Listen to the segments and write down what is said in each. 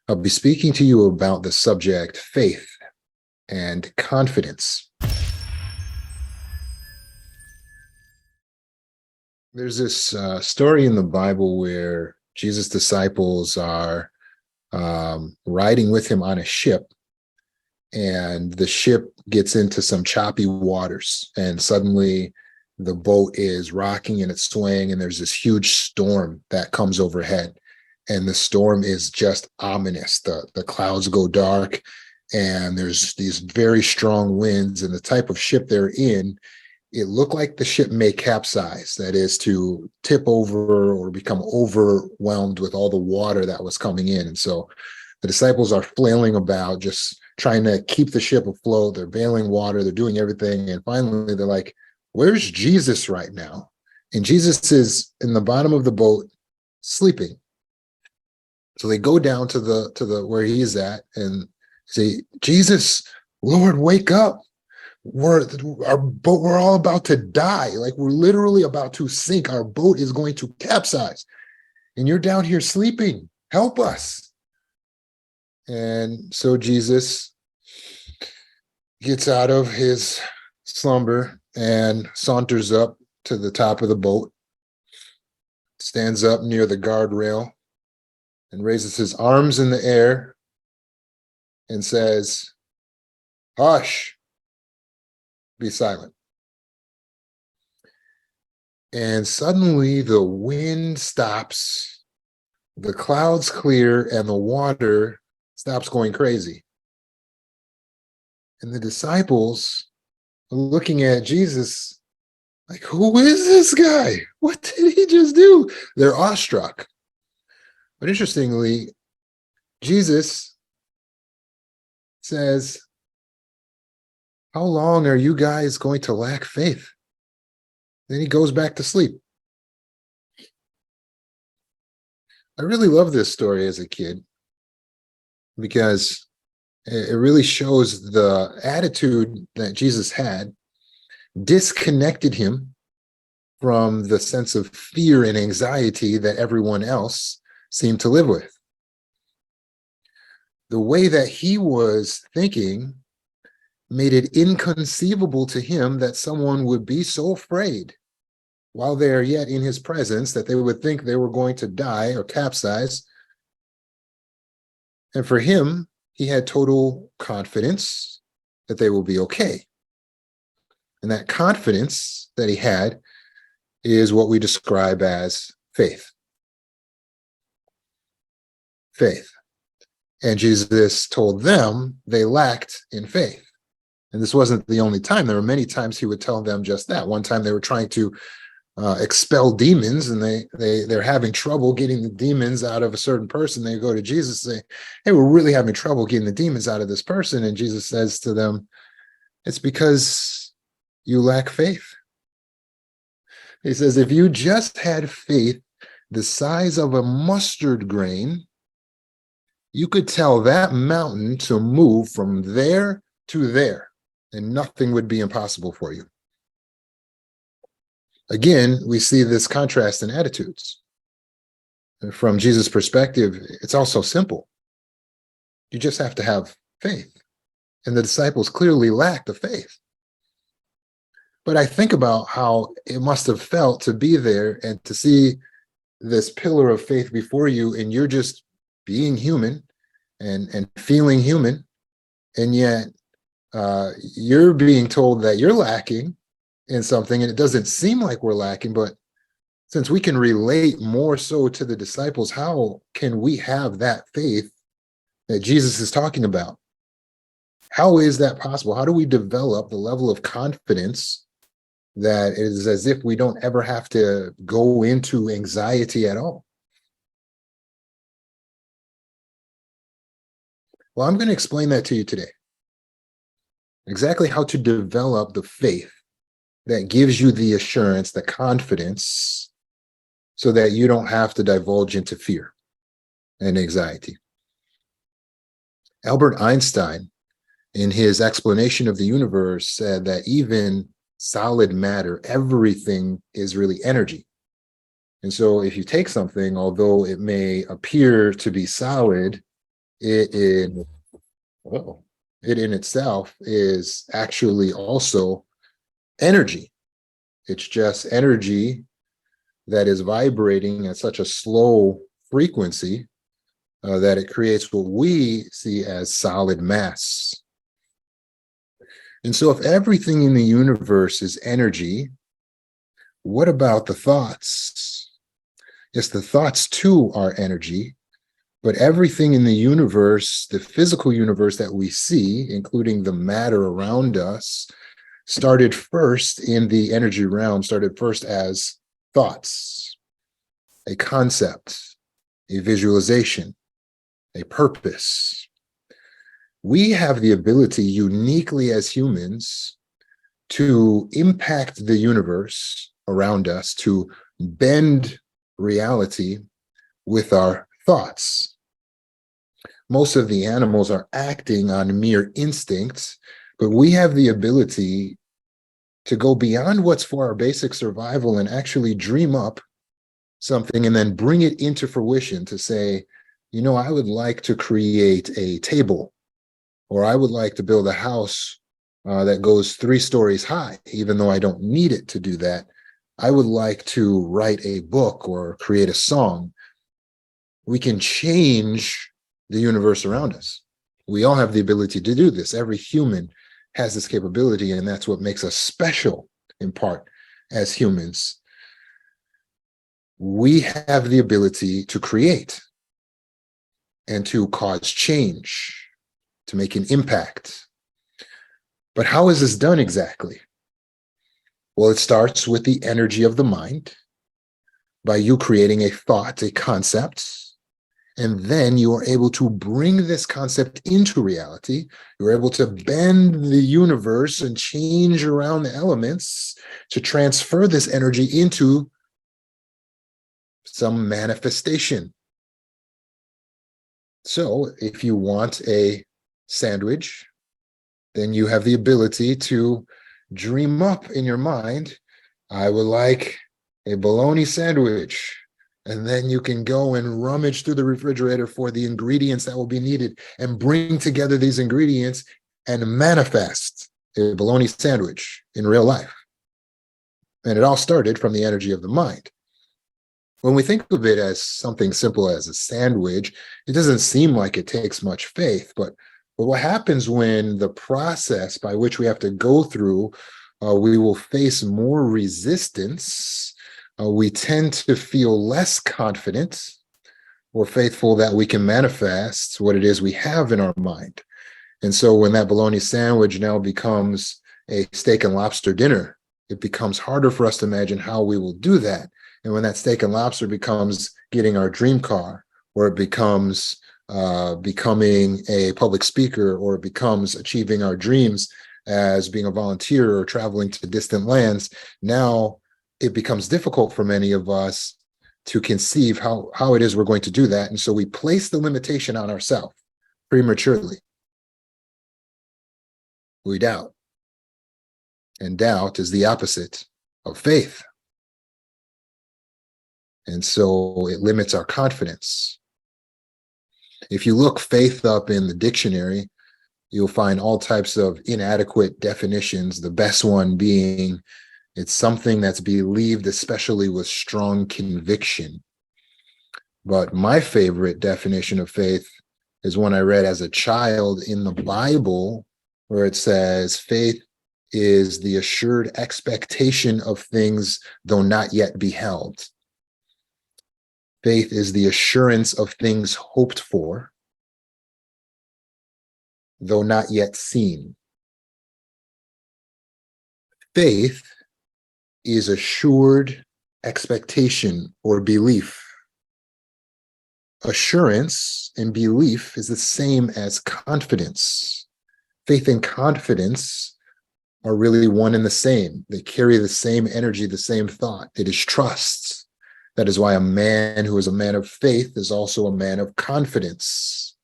I'll be speaking to you about the subject faith and confidence. There's this story in the Bible where Jesus' disciples are riding with him on a ship, and the ship gets into some choppy waters, and suddenly the boat is rocking and it's swaying, and there's this huge storm that comes overhead. And the storm is just ominous. The clouds go dark, and there's these very strong winds, and the type of ship they're in, it looked like the ship may capsize, that is, to tip over or become overwhelmed with all the water that was coming in. And so the disciples are flailing about, just trying to keep the ship afloat. They're bailing water, they're doing everything. And finally, they're like, where's Jesus right now? And Jesus is in the bottom of the boat sleeping. So they go down to the where he is at and say, Jesus, Lord, wake up. We're all about to die. Like, we're literally about to sink. Our boat is going to capsize. And you're down here sleeping. Help us. And so Jesus gets out of his slumber and saunters up to the top of the boat, stands up near the guardrail, and raises his arms in the air and says, "Hush, be silent." And suddenly the wind stops, the clouds clear, and the water stops going crazy. And the disciples are looking at Jesus like, who is this guy? What did he just do? They're awestruck. But interestingly, Jesus says, how long are you guys going to lack faith? Then he goes back to sleep. I really loved this story as a kid because it really shows the attitude that Jesus had disconnected him from the sense of fear and anxiety that everyone else seemed to live with. The way that he was thinking made it inconceivable to him that someone would be so afraid while they are yet in his presence that they would think they were going to die or capsize. And for him, he had total confidence that they will be okay. And that confidence that he had is what we describe as faith. Faith. And Jesus told them they lacked in faith. And this wasn't the only time. There were many times he would tell them just that. One time they were trying to expel demons, and they're having trouble getting the demons out of a certain person. They go to Jesus and say, hey, we're really having trouble getting the demons out of this person. And Jesus says to them, it's because you lack faith. He says, if you just had faith the size of a mustard grain, you could tell that mountain to move from there to there, and nothing would be impossible for you. Again, we see this contrast in attitudes. From Jesus' perspective, it's also simple. You just have to have faith. And the disciples clearly lacked the faith. But I think about how it must have felt to be there and to see this pillar of faith before you, and you're just being human and feeling human, and yet you're being told that you're lacking in something, and it doesn't seem like we're lacking. But since we can relate more so to the disciples, how can we have that faith that Jesus is talking about? How is that possible? How do we develop the level of confidence that is as if we don't ever have to go into anxiety at all? Well, I'm going to explain that to you today. Exactly how to develop the faith that gives you the assurance, the confidence, so that you don't have to divulge into fear and anxiety. Albert Einstein, in his explanation of the universe, said that even solid matter, everything is really energy. And so if you take something, although it may appear to be solid, it in oh, it in itself is actually also energy. It's just energy that is vibrating at such a slow frequency that it creates what we see as solid mass. And so, if everything in the universe is energy, what about the thoughts? Yes, the thoughts too are energy, but everything in the universe, the physical universe that we see, including the matter around us, started first in the energy realm, started first as thoughts, a concept, a visualization, a purpose. We have the ability uniquely as humans to impact the universe around us, to bend reality with our thoughts. Most of the animals are acting on mere instincts, but we have the ability to go beyond what's for our basic survival and actually dream up something and then bring it into fruition to say, I would like to create a table, or I would like to build a house that goes 3 stories high, even though I don't need it to do that. I would like to write a book or create a song. We can change the universe around us. We all have the ability to do this. Every human has this capability, and that's what makes us special in part as humans. We have the ability to create and to cause change, to make an impact. But how is this done exactly? Well, it starts with the energy of the mind, by you creating a thought, a concept, and then you are able to bring this concept into reality. You're able to bend the universe and change around the elements to transfer this energy into some manifestation. So if you want a sandwich, then you have the ability to dream up in your mind, I would like a bologna sandwich. And then you can go and rummage through the refrigerator for the ingredients that will be needed and bring together these ingredients and manifest a bologna sandwich in real life. And it all started from the energy of the mind. When we think of it as something simple as a sandwich, it doesn't seem like it takes much faith. But what happens when the process by which we have to go through, we will face more resistance, we tend to feel less confident or faithful that we can manifest what it is we have in our mind. And so when that bologna sandwich now becomes a steak and lobster dinner, it becomes harder for us to imagine how we will do that. And when that steak and lobster becomes getting our dream car, or it becomes becoming a public speaker, or it becomes achieving our dreams as being a volunteer or traveling to distant lands, now it becomes difficult for many of us to conceive how it is we're going to do that. And so we place the limitation on ourselves prematurely. We doubt. And doubt is the opposite of faith. And so it limits our confidence. If you look faith up in the dictionary, you'll find all types of inadequate definitions, the best one being it's something that's believed, especially with strong conviction. But my favorite definition of faith is one I read as a child in the Bible, where it says faith is the assured expectation of things though not yet beheld. Faith is the assurance of things hoped for, though not yet seen. Faith is assured expectation or belief. Assurance and belief is the same as confidence. Faith and confidence are really one and the same. They carry the same energy, the same thought. It is trust. That is why a man who is a man of faith is also a man of confidence.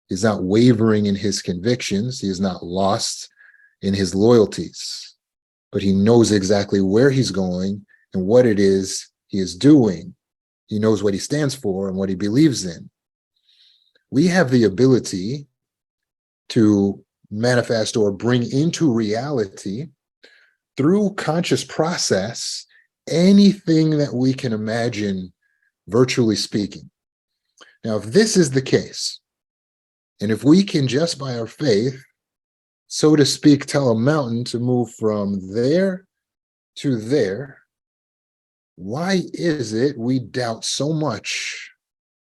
He's not wavering in his convictions. He is not lost in his loyalties, but he knows exactly where he's going and what it is he is doing. He knows what he stands for and what he believes in. We have the ability to manifest or bring into reality through conscious process anything that we can imagine, virtually speaking. Now, if this is the case, and if we can just by our faith, so to speak, tell a mountain to move from there to there, why is it we doubt so much?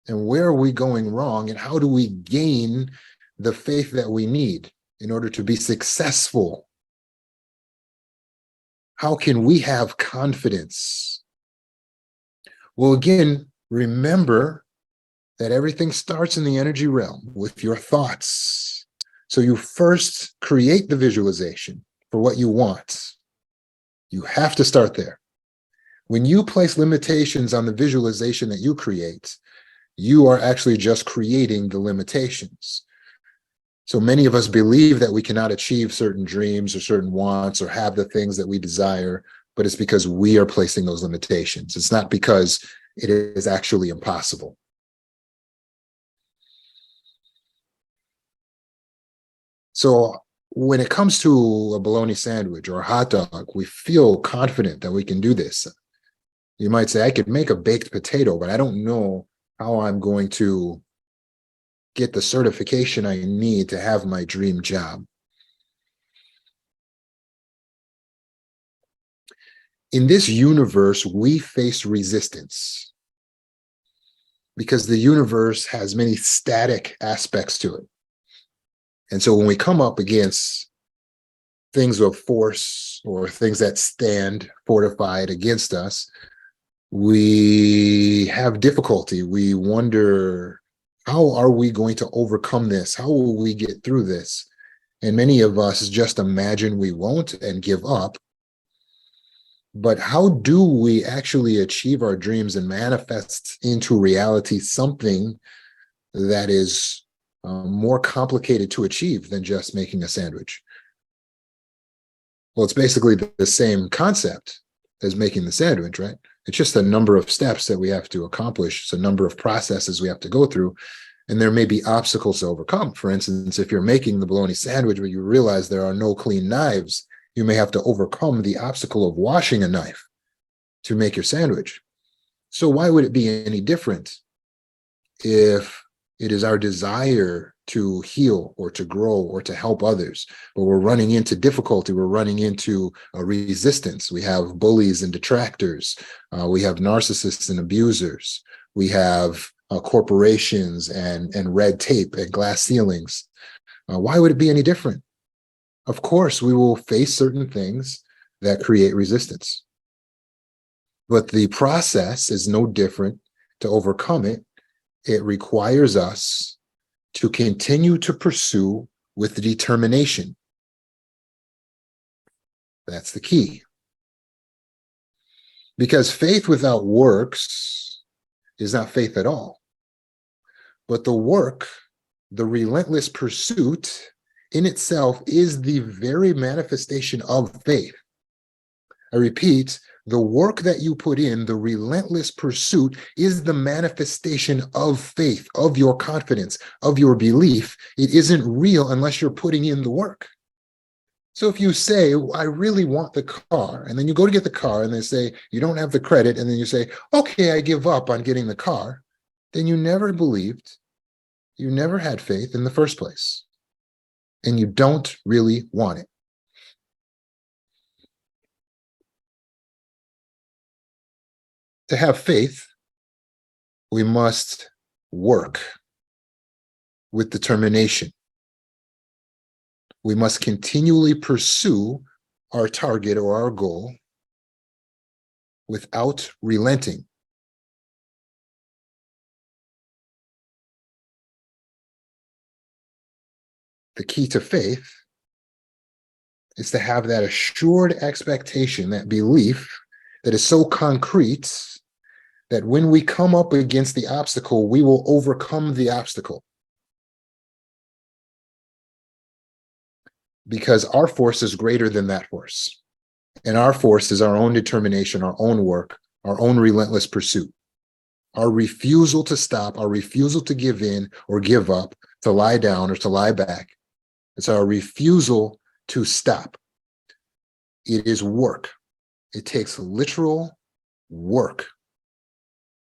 And where are we going wrong? And how do we gain the faith that we need in order to be successful? How can we have confidence? Well, again, remember that everything starts in the energy realm with your thoughts. So you first create the visualization for what you want. You have to start there. When you place limitations on the visualization that you create, you are actually just creating the limitations. So many of us believe that we cannot achieve certain dreams or certain wants or have the things that we desire, but it's because we are placing those limitations. It's not because it is actually impossible. So when it comes to a bologna sandwich or a hot dog, we feel confident that we can do this. You might say, I could make a baked potato, but I don't know how I'm going to get the certification I need to have my dream job. In this universe, we face resistance because the universe has many static aspects to it. And so when we come up against things of force or things that stand fortified against us, we have difficulty. We wonder, how are we going to overcome this? How will we get through this? And many of us just imagine we won't and give up. But how do we actually achieve our dreams and manifest into reality something that is more complicated to achieve than just making a sandwich? Well, it's basically the same concept as making the sandwich, right? It's just a number of steps that we have to accomplish. It's a number of processes we have to go through. And there may be obstacles to overcome. For instance, if you're making the bologna sandwich, but you realize there are no clean knives, you may have to overcome the obstacle of washing a knife to make your sandwich. So why would it be any different if it is our desire to heal or to grow or to help others, but we're running into difficulty, we're running into a resistance? We have bullies and detractors, we have narcissists and abusers, we have corporations and red tape and glass ceilings. Why would it be any different? Of course, we will face certain things that create resistance, but the process is no different to overcome it. It requires us to continue to pursue with determination. That's the key. Because faith without works is not faith at all. But the work, the relentless pursuit in itself is the very manifestation of faith. I repeat, the work that you put in, the relentless pursuit, is the manifestation of faith, of your confidence, of your belief. It isn't real unless you're putting in the work. So if you say, I really want the car, and then you go to get the car and they say, you don't have the credit, and then you say, okay, I give up on getting the car, then you never believed, you never had faith in the first place, and you don't really want it. To have faith, we must work with determination. We must continually pursue our target or our goal without relenting. The key to faith is to have that assured expectation, that belief that is so concrete that when we come up against the obstacle, we will overcome the obstacle. Because our force is greater than that force. And our force is our own determination, our own work, our own relentless pursuit. Our refusal to stop, our refusal to give in or give up, to lie down or to lie back. It's our refusal to stop. It is work. It takes literal work,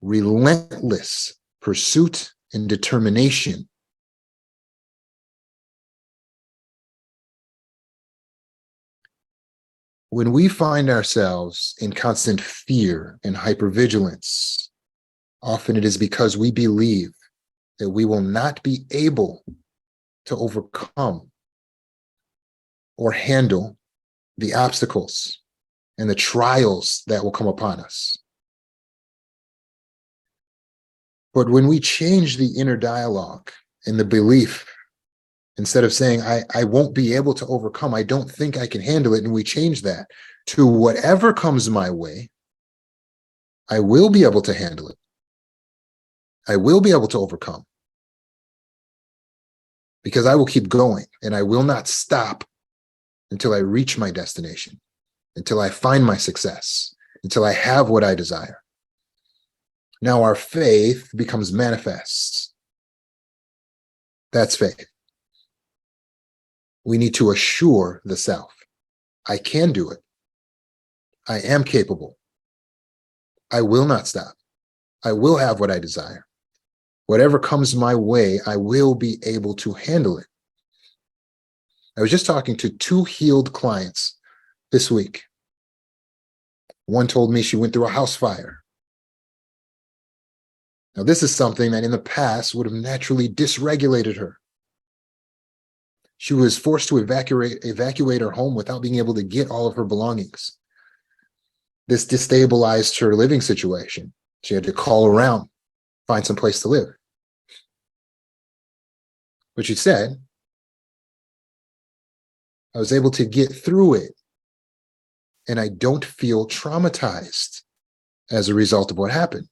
relentless pursuit and determination. When we find ourselves in constant fear and hypervigilance, often it is because we believe that we will not be able to overcome or handle the obstacles and the trials that will come upon us. But when we change the inner dialogue and the belief, instead of saying, I won't be able to overcome, I don't think I can handle it, and we change that to whatever comes my way, I will be able to handle it. I will be able to overcome. Because I will keep going and I will not stop until I reach my destination, until I find my success, until I have what I desire. Now our faith becomes manifest. That's faith. We need to assure the self. I can do it. I am capable. I will not stop. I will have what I desire. Whatever comes my way, I will be able to handle it. I was just talking to 2 healed clients this week. One told me she went through a house fire. Now, this is something that in the past would have naturally dysregulated her. She was forced to evacuate her home without being able to get all of her belongings. This destabilized her living situation. She had to call around, find some place to live. But she said, I was able to get through it, and I don't feel traumatized as a result of what happened.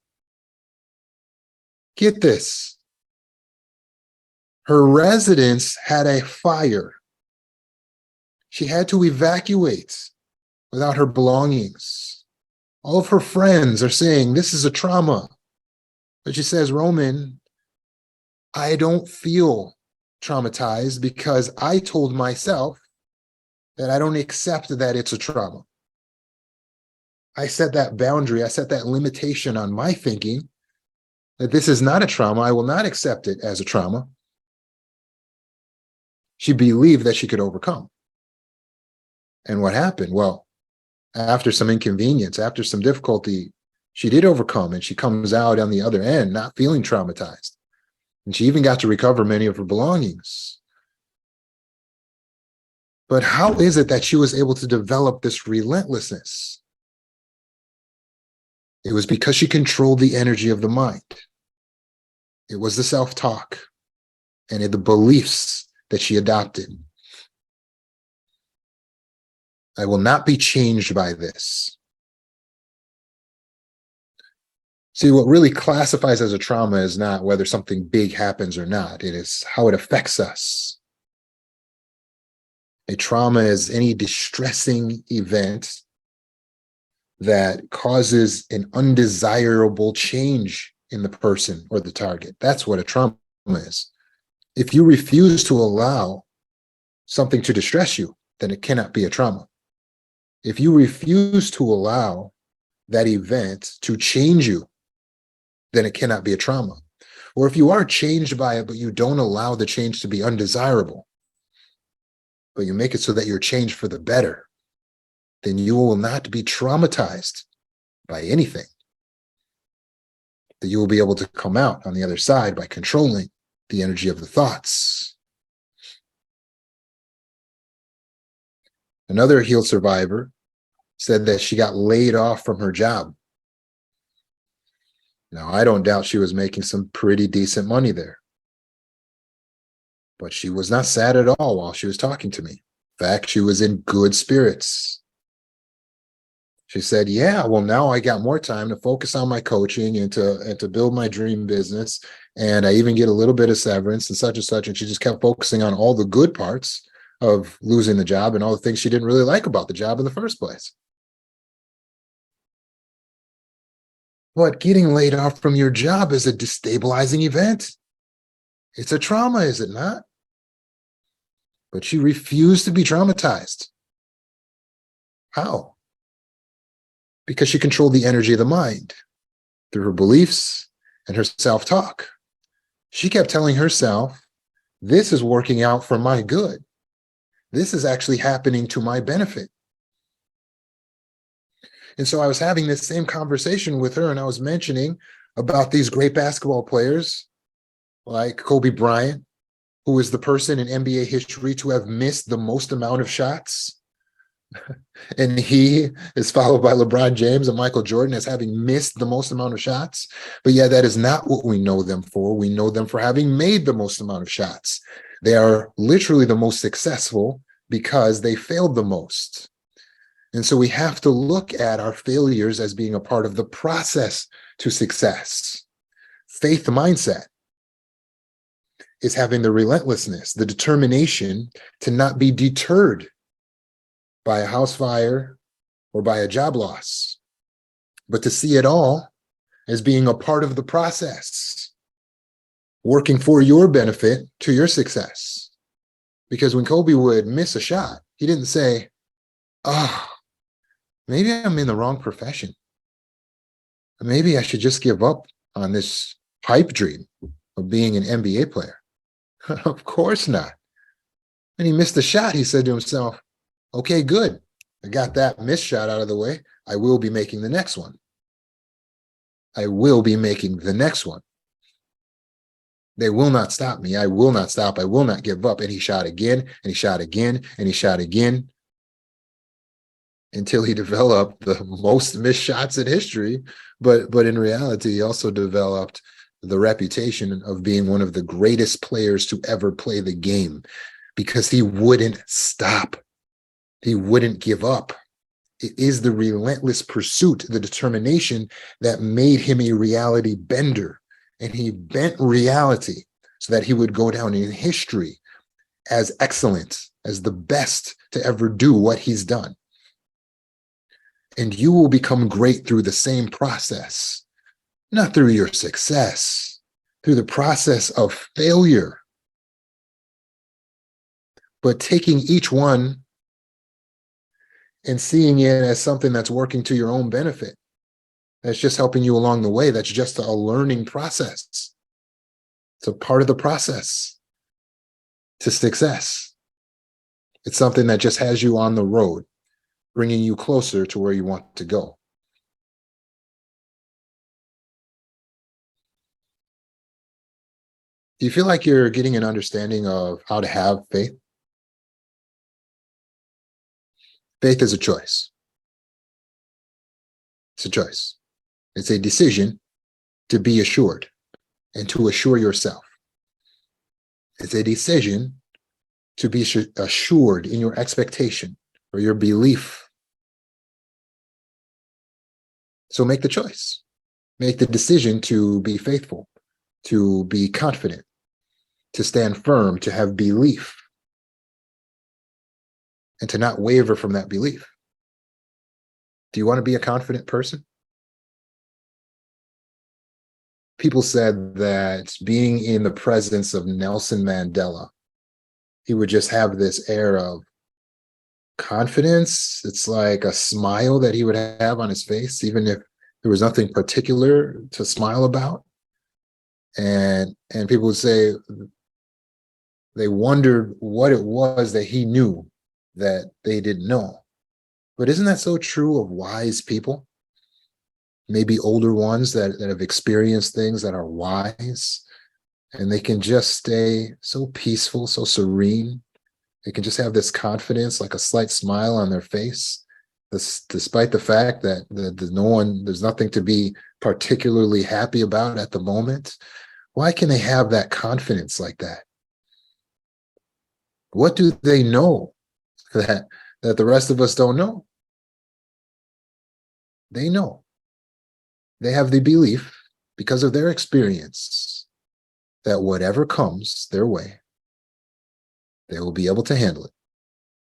Get this. Her residence had a fire. She had to evacuate without her belongings. All of her friends are saying, this is a trauma. But she says, Roman, I don't feel traumatized because I told myself that I don't accept that it's a trauma. I set that boundary, I set that limitation on my thinking that this is not a trauma. I will not accept it as a trauma. She believed that she could overcome. And what happened? Well, after some inconvenience, after some difficulty, she did overcome, and she comes out on the other end not feeling traumatized. And she even got to recover many of her belongings. But how is it that she was able to develop this relentlessness? It was because she controlled the energy of the mind. It was the self-talk and the beliefs that she adopted. I will not be changed by this. See, what really classifies as a trauma is not whether something big happens or not. It is how it affects us. A trauma is any distressing event that causes an undesirable change in the person or the target. That's what a trauma is. If you refuse to allow something to distress you, then it cannot be a trauma. If you refuse to allow that event to change you, then it cannot be a trauma. Or if you are changed by it, but you don't allow the change to be undesirable, but you make it so that you're changed for the better, then you will not be traumatized by anything. That you will be able to come out on the other side by controlling the energy of the thoughts. Another healed survivor said that she got laid off from her job. Now, I don't doubt she was making some pretty decent money there. But she was not sad at all while she was talking to me. In fact, she was in good spirits. She said, yeah, well, now I got more time to focus on my coaching and to build my dream business. And I even get a little bit of severance and such and such. And she just kept focusing on all the good parts of losing the job and all the things she didn't really like about the job in the first place. But getting laid off from your job is a destabilizing event. It's a trauma, is it not? But she refused to be traumatized. How? Because she controlled the energy of the mind through her beliefs and her self-talk. She kept telling herself, this is working out for my good. This is actually happening to my benefit. And so I was having this same conversation with her, and I was mentioning about these great basketball players like Kobe Bryant, who is the person in NBA history to have missed the most amount of shots. And he is followed by LeBron James and Michael Jordan as having missed the most amount of shots. But yeah, that is not what we know them for. We know them for having made the most amount of shots. They are literally the most successful because they failed the most. And so we have to look at our failures as being a part of the process to success. Faith mindset is having the relentlessness, the determination to not be deterred by a house fire or by a job loss, but to see it all as being a part of the process, working for your benefit to your success. Because when Kobe would miss a shot, he didn't say, oh, maybe I'm in the wrong profession. Maybe I should just give up on this pipe dream of being an NBA player. Of course not. When he missed the shot, he said to himself, okay, good. I got that missed shot out of the way. I will be making the next one. I will be making the next one. They will not stop me. I will not stop. I will not give up. And he shot again, and he shot again, and he shot again, until he developed the most missed shots in history. But in reality, he also developed the reputation of being one of the greatest players to ever play the game, because he wouldn't stop. He wouldn't give up. It is the relentless pursuit, the determination that made him a reality bender. And he bent reality so that he would go down in history as excellent, as the best to ever do what he's done. And you will become great through the same process, not through your success, through the process of failure. But taking each one and seeing it as something that's working to your own benefit, that's just helping you along the way, that's just a learning process. It's a part of the process to success. It's something that just has you on the road, bringing you closer to where you want to go. Do you feel like you're getting an understanding of how to have faith? Faith is a choice. It's a choice. It's a decision to be assured and to assure yourself. It's a decision to be assured in your expectation or your belief. So make the choice. Make the decision to be faithful, to be confident, to stand firm, to have belief, and to not waver from that belief. Do you want to be a confident person? People said that being in the presence of Nelson Mandela, he would just have this air of confidence. It's like a smile that he would have on his face, even if there was nothing particular to smile about. And people would say they wondered what it was that he knew that they didn't know. But isn't that so true of wise people? Maybe older ones that have experienced things, that are wise, and they can just stay so peaceful, so serene. They can just have this confidence, like a slight smile on their face, despite the fact that there's nothing to be particularly happy about at the moment. Why can they have that confidence like that? What do they know that the rest of us don't know? They know. They have the belief, because of their experience, that whatever comes their way, they will be able to handle it.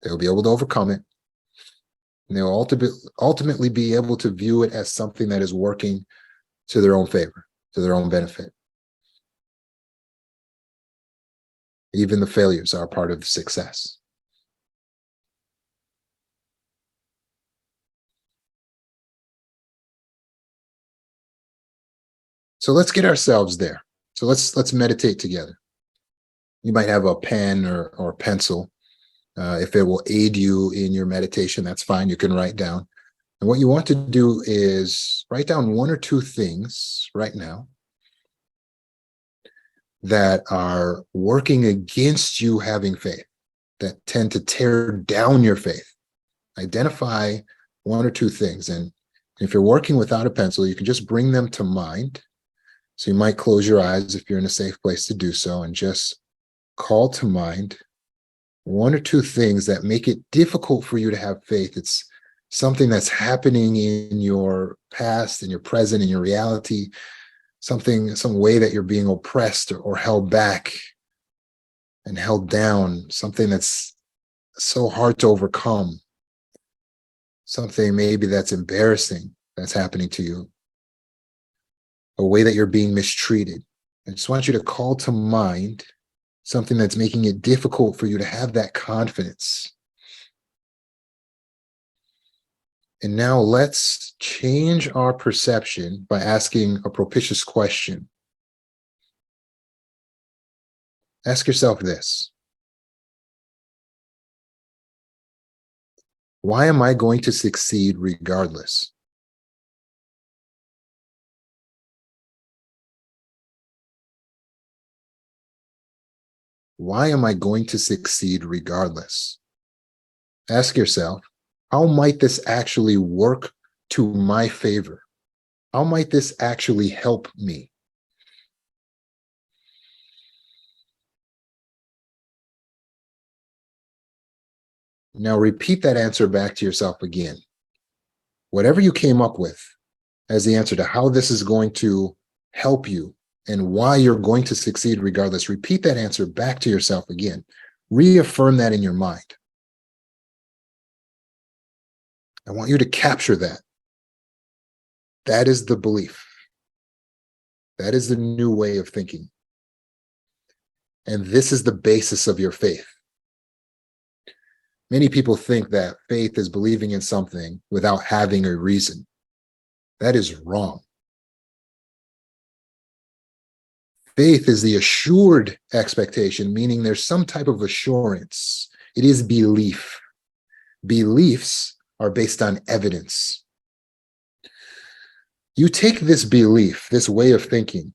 They will be able to overcome it. And they'll ultimately be able to view it as something that is working to their own favor, to their own benefit. Even the failures are part of the success. So let's get ourselves there. So let's meditate together. You might have a pen or pencil. If it will aid you in your meditation, that's fine. You can write down. And what you want to do is write down one or two things right now that are working against you having faith, that tend to tear down your faith. Identify one or two things. And if you're working without a pencil, you can just bring them to mind. So you might close your eyes if you're in a safe place to do so, and just call to mind one or two things that make it difficult for you to have faith. It's something that's happening in your past, in your present, in your reality, some way that you're being oppressed or held back and held down, something that's so hard to overcome, something maybe that's embarrassing that's happening to you, a way that you're being mistreated. I just want you to call to mind something that's making it difficult for you to have that confidence. And now let's change our perception by asking a propitious question. Ask yourself this: why am I going to succeed regardless? Why am I going to succeed regardless? Ask yourself, how might this actually work to my favor? How might this actually help me? Now repeat that answer back to yourself again. Whatever you came up with as the answer to how this is going to help you and why you're going to succeed regardless, repeat that answer back to yourself again. Reaffirm that in your mind. I want you to capture that. That is the belief. That is the new way of thinking. And this is the basis of your faith. Many people think that faith is believing in something without having a reason. That is wrong. Faith is the assured expectation, meaning there's some type of assurance. It is belief. Beliefs are based on evidence. You take this belief, this way of thinking,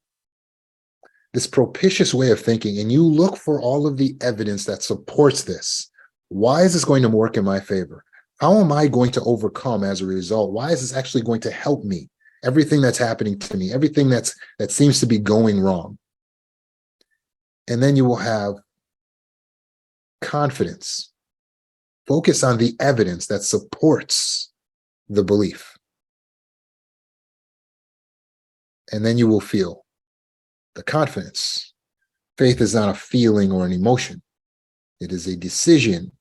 this propitious way of thinking, and you look for all of the evidence that supports this. Why is this going to work in my favor? How am I going to overcome as a result? Why is this actually going to help me? Everything that's happening to me, everything that seems to be going wrong. And then you will have confidence. Focus on the evidence that supports the belief. And then you will feel the confidence. Faith is not a feeling or an emotion. It is a decision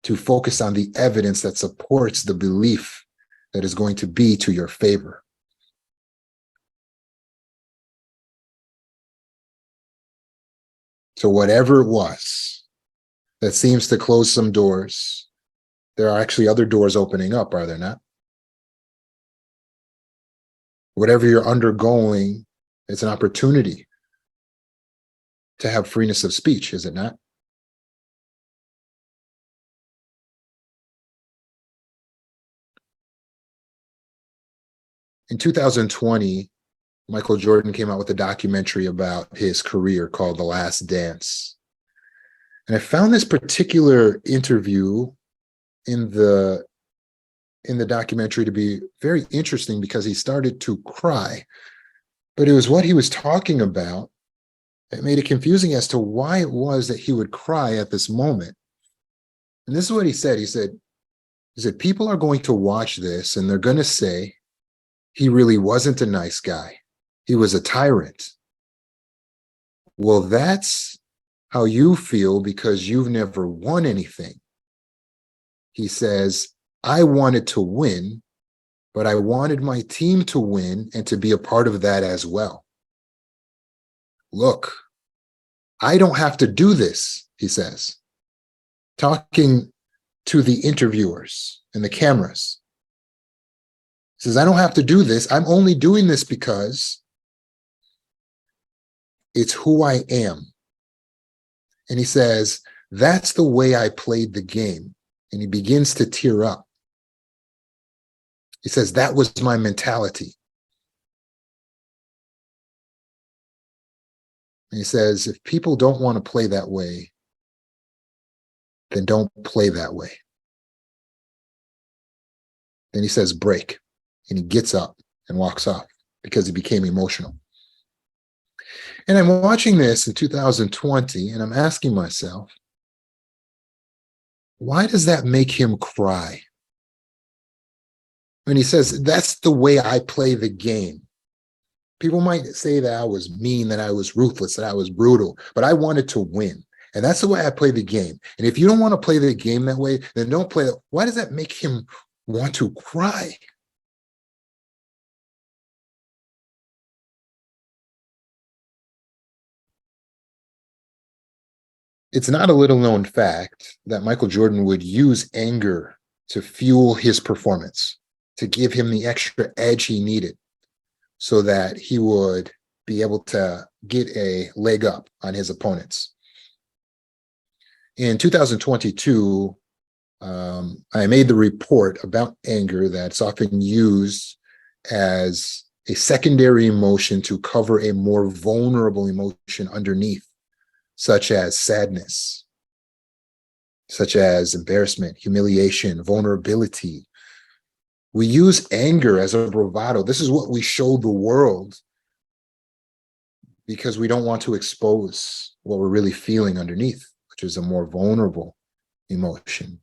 to focus on the evidence that supports the belief that is going to be to your favor. So whatever it was that seems to close some doors, there are actually other doors opening up, are there not? Whatever you're undergoing, it's an opportunity to have freeness of speech, is it not? In 2020, Michael Jordan came out with a documentary about his career called The Last Dance. And I found this particular interview in the documentary to be very interesting because he started to cry. But it was what he was talking about that made it confusing as to why it was that he would cry at this moment. And this is what he said. He said, people are going to watch this and they're going to say, he really wasn't a nice guy. He was a tyrant. Well, that's how you feel because you've never won anything. He says, I wanted to win but I wanted my team to win and to be a part of that as well. Look, I don't have to do this, he says, talking to the interviewers and the cameras. He says, I don't have to do this. I'm only doing this because it's who I am. And he says, that's the way I played the game. And he begins to tear up. He says, that was my mentality. And he says, if people don't want to play that way, then don't play that way. Then he says, break. And he gets up and walks off because he became emotional. And I'm watching this in 2020, and I'm asking myself, why does that make him cry? When he says, that's the way I play the game. People might say that I was mean, that I was ruthless, that I was brutal, but I wanted to win. And that's the way I play the game. And if you don't want to play the game that way, then don't play it. Why does that make him want to cry? It's not a little known fact that Michael Jordan would use anger to fuel his performance, to give him the extra edge he needed so that he would be able to get a leg up on his opponents. In 2022, I made the report about anger that's often used as a secondary emotion to cover a more vulnerable emotion underneath, such as sadness, such as embarrassment, humiliation, vulnerability. We use anger as a bravado. This is what we show the world because we don't want to expose what we're really feeling underneath, which is a more vulnerable emotion.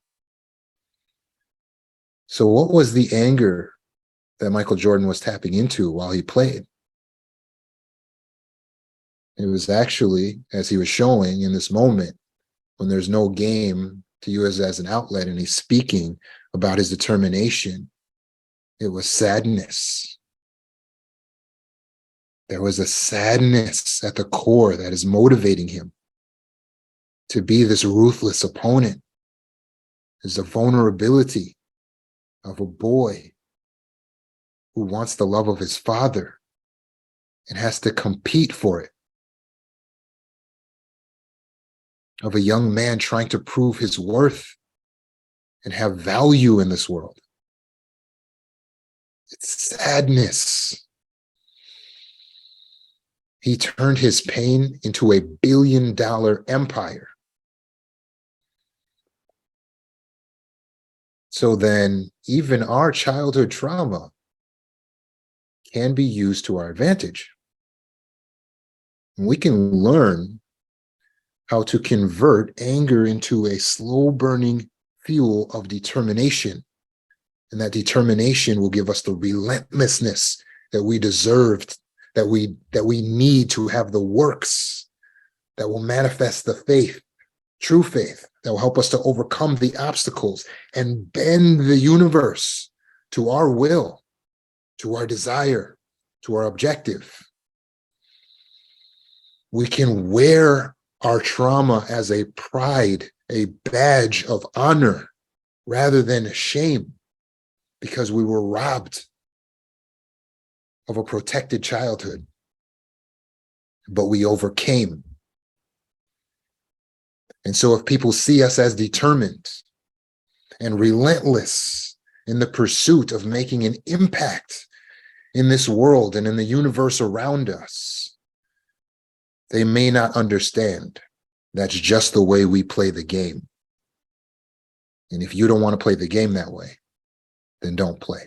So what was the anger that Michael Jordan was tapping into while he played? It was actually, as he was showing in this moment, when there's no game to use as an outlet and he's speaking about his determination, it was sadness. There was a sadness at the core that is motivating him to be this ruthless opponent. There's a vulnerability of a boy who wants the love of his father and has to compete for it. Of a young man trying to prove his worth and have value in this world. It's sadness. He turned his pain into a billion-dollar empire. So then even our childhood trauma can be used to our advantage. We can learn how to convert anger into a slow-burning fuel of determination. And that determination will give us the relentlessness that we deserved, that we need to have the works that will manifest the faith, true faith, that will help us to overcome the obstacles and bend the universe to our will, to our desire, to our objective. We can wear our trauma as a pride, a badge of honor, rather than shame, because we were robbed of a protected childhood, but we overcame. And so if people see us as determined and relentless in the pursuit of making an impact in this world and in the universe around us, they may not understand that's just the way we play the game. And if you don't want to play the game that way, then don't play.